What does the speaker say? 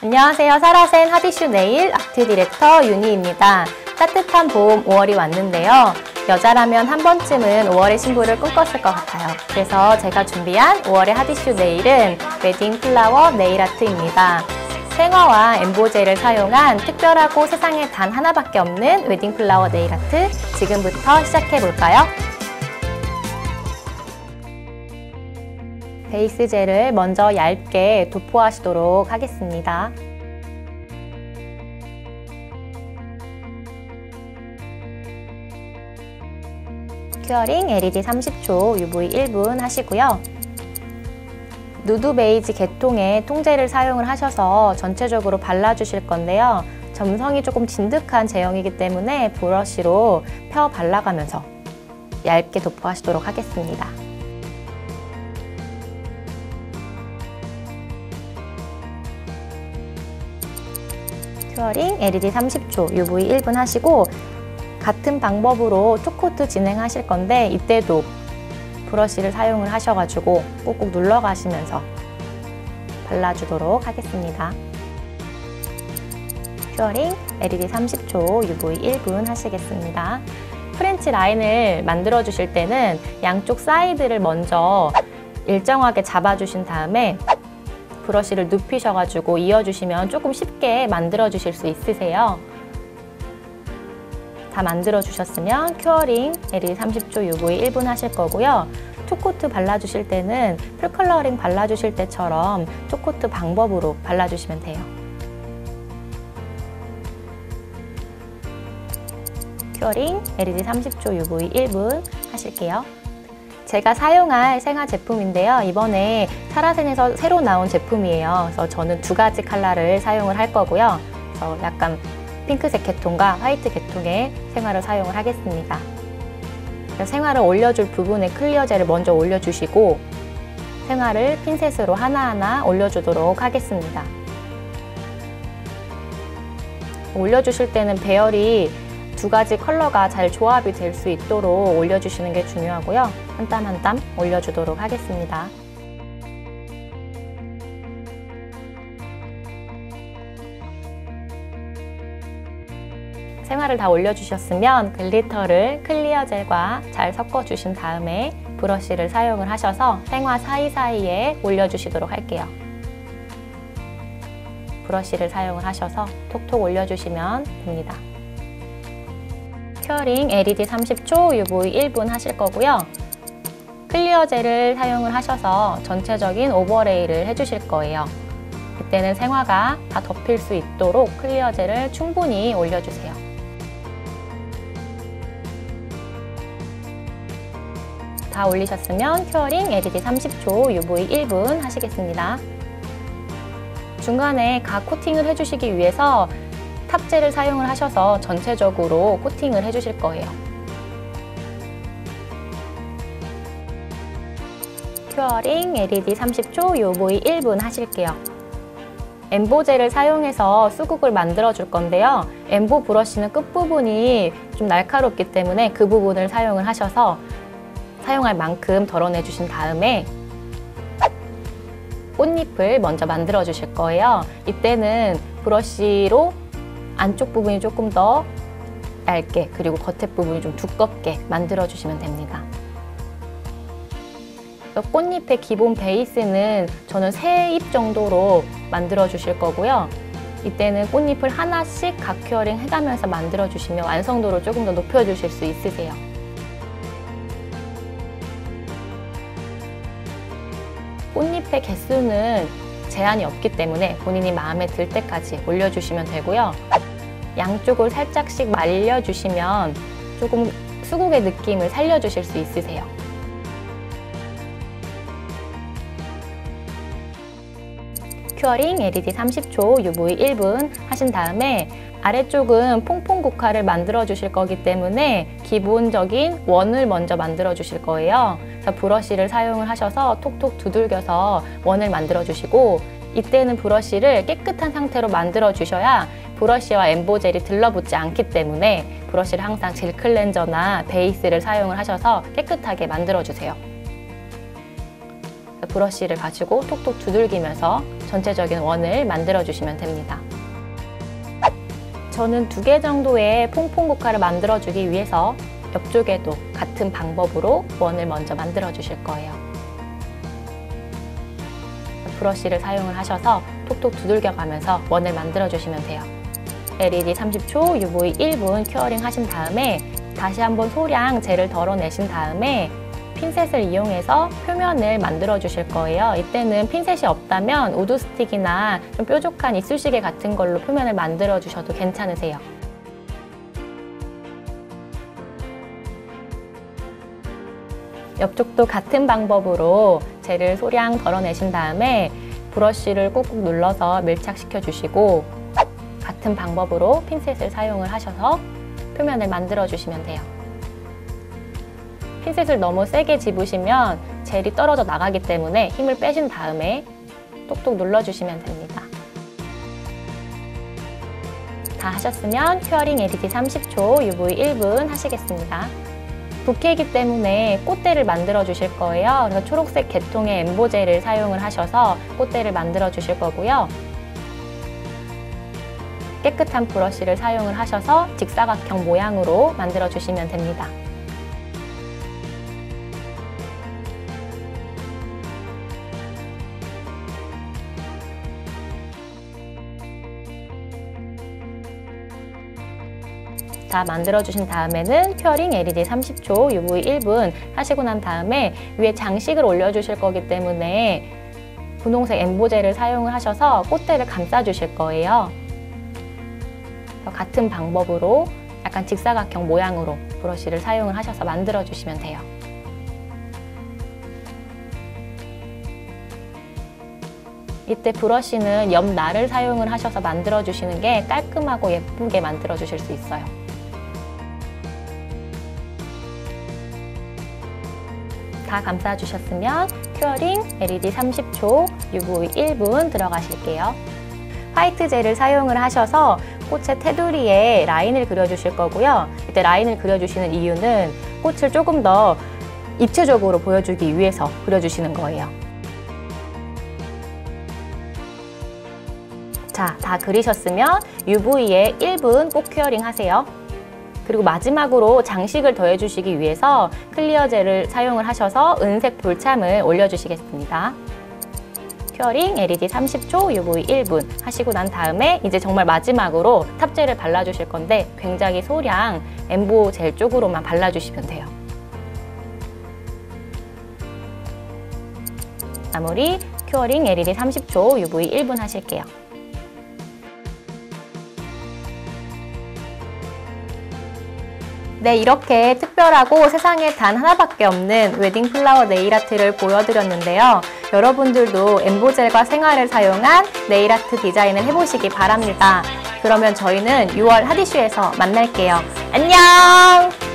안녕하세요. 사라센 하디슈 네일 아트 디렉터 윤희입니다. 따뜻한 봄 5월이 왔는데요. 여자라면 한 번쯤은 5월의 신부를 꿈꿨을 것 같아요. 그래서 제가 준비한 5월의 하디슈 네일은 웨딩 플라워 네일 아트입니다. 생화와 엠보젤을 사용한 특별하고 세상에 단 하나밖에 없는 웨딩 플라워 네일 아트, 지금부터 시작해 볼까요? 베이스 젤을 먼저 얇게 도포하시도록 하겠습니다. 큐어링 LED 30초, UV 1분 하시고요. 누드 베이지 계통의 통젤을 사용을 하셔서 전체적으로 발라주실 건데요. 점성이 조금 진득한 제형이기 때문에 브러쉬로 펴 발라가면서 얇게 도포하시도록 하겠습니다. 큐어링 LED 30초, UV 1분 하시고 같은 방법으로 투코트 진행하실 건데 이때도 브러쉬를 사용을 하셔가지고 꾹꾹 눌러가시면서 발라주도록 하겠습니다. 큐어링 LED 30초, UV 1분 하시겠습니다. 프렌치 라인을 만들어 주실 때는 양쪽 사이드를 먼저 일정하게 잡아주신 다음에 브러쉬를 눕히셔가지고 이어주시면 조금 쉽게 만들어 주실 수 있으세요. 다 만들어 주셨으면 큐어링 LED 30초, UV 1분 하실 거고요. 투코트 발라주실 때는 풀컬러링 발라주실 때처럼 투코트 방법으로 발라주시면 돼요. 큐어링 LED 30초, UV 1분 하실게요. 제가 사용할 생화 제품인데요. 이번에 사라센에서 새로 나온 제품이에요. 그래서 저는 두 가지 컬러를 사용을 할 거고요. 그래서 약간 핑크색 계통과 화이트 계통의 생화를 사용을 하겠습니다. 생화를 올려줄 부분에 클리어 젤을 먼저 올려주시고 생화를 핀셋으로 하나하나 올려주도록 하겠습니다. 올려주실 때는 배열이 두 가지 컬러가 잘 조합이 될 수 있도록 올려주시는 게 중요하고요. 한 땀 한 땀 올려주도록 하겠습니다. 생화를 다 올려주셨으면 글리터를 클리어 젤과 잘 섞어주신 다음에 브러쉬를 사용을 하셔서 생화 사이사이에 올려주시도록 할게요. 브러쉬를 사용을 하셔서 톡톡 올려주시면 됩니다. 큐어링 LED 30초, UV 1분 하실 거고요. 클리어 젤을 사용을 하셔서 전체적인 오버레이를 해주실 거예요. 이때는 생화가 다 덮일 수 있도록 클리어 젤을 충분히 올려주세요. 다 올리셨으면 큐어링 LED 30초, UV 1분 하시겠습니다. 중간에 각 코팅을 해주시기 위해서 탑젤을 사용을 하셔서 전체적으로 코팅을 해주실 거예요. 큐어링 LED 30초, UV 1분 하실게요. 엠보젤을 사용해서 수국을 만들어 줄 건데요. 엠보 브러쉬는 끝부분이 좀 날카롭기 때문에 그 부분을 사용을 하셔서 사용할 만큼 덜어내 주신 다음에 꽃잎을 먼저 만들어 주실 거예요. 이때는 브러쉬로 안쪽 부분이 조금 더 얇게 그리고 겉에 부분이 좀 두껍게 만들어 주시면 됩니다. 꽃잎의 기본 베이스는 저는 3잎 정도로 만들어 주실 거고요. 이때는 꽃잎을 하나씩 각 큐어링 해가면서 만들어 주시면 완성도를 조금 더 높여 주실 수 있으세요. 꽃잎의 개수는 제한이 없기 때문에 본인이 마음에 들 때까지 올려주시면 되고요. 양쪽을 살짝씩 말려주시면 조금 수국의 느낌을 살려주실 수 있으세요. 큐어링 LED 30초, UV 1분 하신 다음에 아래쪽은 퐁퐁 국화를 만들어 주실 거기 때문에 기본적인 원을 먼저 만들어 주실 거예요. 그래서 브러쉬를 사용을 하셔서 톡톡 두들겨서 원을 만들어 주시고 이때는 브러쉬를 깨끗한 상태로 만들어 주셔야 브러쉬와 엠보젤이 들러붙지 않기 때문에 브러쉬를 항상 젤 클렌저나 베이스를 사용을 하셔서 깨끗하게 만들어 주세요. 브러쉬를 가지고 톡톡 두들기면서 전체적인 원을 만들어 주시면 됩니다. 저는 2개 정도의 퐁퐁 국화를 만들어 주기 위해서 옆쪽에도 같은 방법으로 원을 먼저 만들어 주실 거예요. 브러쉬를 사용을 하셔서 톡톡 두들겨 가면서 원을 만들어 주시면 돼요. LED 30초, UV 1분 큐어링 하신 다음에 다시 한번 소량 젤을 덜어내신 다음에 핀셋을 이용해서 표면을 만들어 주실 거예요. 이때는 핀셋이 없다면 우드 스틱이나 좀 뾰족한 이쑤시개 같은 걸로 표면을 만들어 주셔도 괜찮으세요. 옆쪽도 같은 방법으로 젤을 소량 덜어내신 다음에 브러쉬를 꾹꾹 눌러서 밀착시켜 주시고 같은 방법으로 핀셋을 사용을 하셔서 표면을 만들어 주시면 돼요. 핀셋을 너무 세게 집으시면 젤이 떨어져 나가기 때문에 힘을 빼신 다음에 똑똑 눌러주시면 됩니다. 다 하셨으면 큐어링 LED 30초, UV 1분 하시겠습니다. 부케이기 때문에 꽃대를 만들어 주실 거예요. 그래서 초록색 계통의 엠보젤을 사용을 하셔서 꽃대를 만들어 주실 거고요. 깨끗한 브러쉬를 사용을 하셔서 직사각형 모양으로 만들어 주시면 됩니다. 다 만들어주신 다음에는 큐어링 LED 30초, UV 1분 하시고 난 다음에 위에 장식을 올려주실 거기 때문에 분홍색 엠보젤을 사용을 하셔서 꽃대를 감싸주실 거예요. 같은 방법으로 약간 직사각형 모양으로 브러쉬를 사용을 하셔서 만들어주시면 돼요. 이때 브러쉬는 옆날을 사용을 하셔서 만들어주시는 게 깔끔하고 예쁘게 만들어주실 수 있어요. 다 감싸주셨으면 큐어링 LED 30초, UV 1분 들어가실게요. 화이트 젤을 사용을 하셔서 꽃의 테두리에 라인을 그려주실 거고요. 이때 라인을 그려주시는 이유는 꽃을 조금 더 입체적으로 보여주기 위해서 그려주시는 거예요. 자, 다 그리셨으면 UV에 1분 꼭 큐어링 하세요. 그리고 마지막으로 장식을 더해주시기 위해서 클리어 젤을 사용을 하셔서 은색 볼참을 올려주시겠습니다. 큐어링 LED 30초, UV 1분 하시고 난 다음에 이제 정말 마지막으로 탑젤을 발라주실 건데 굉장히 소량 엠보 젤 쪽으로만 발라주시면 돼요. 마무리 큐어링 LED 30초, UV 1분 하실게요. 네, 이렇게 특별하고 세상에 단 하나밖에 없는 웨딩 플라워 네일 아트를 보여드렸는데요. 여러분들도 엠보젤과 생화를 사용한 네일 아트 디자인을 해보시기 바랍니다. 그러면 저희는 6월 핫이슈에서 만날게요. 안녕!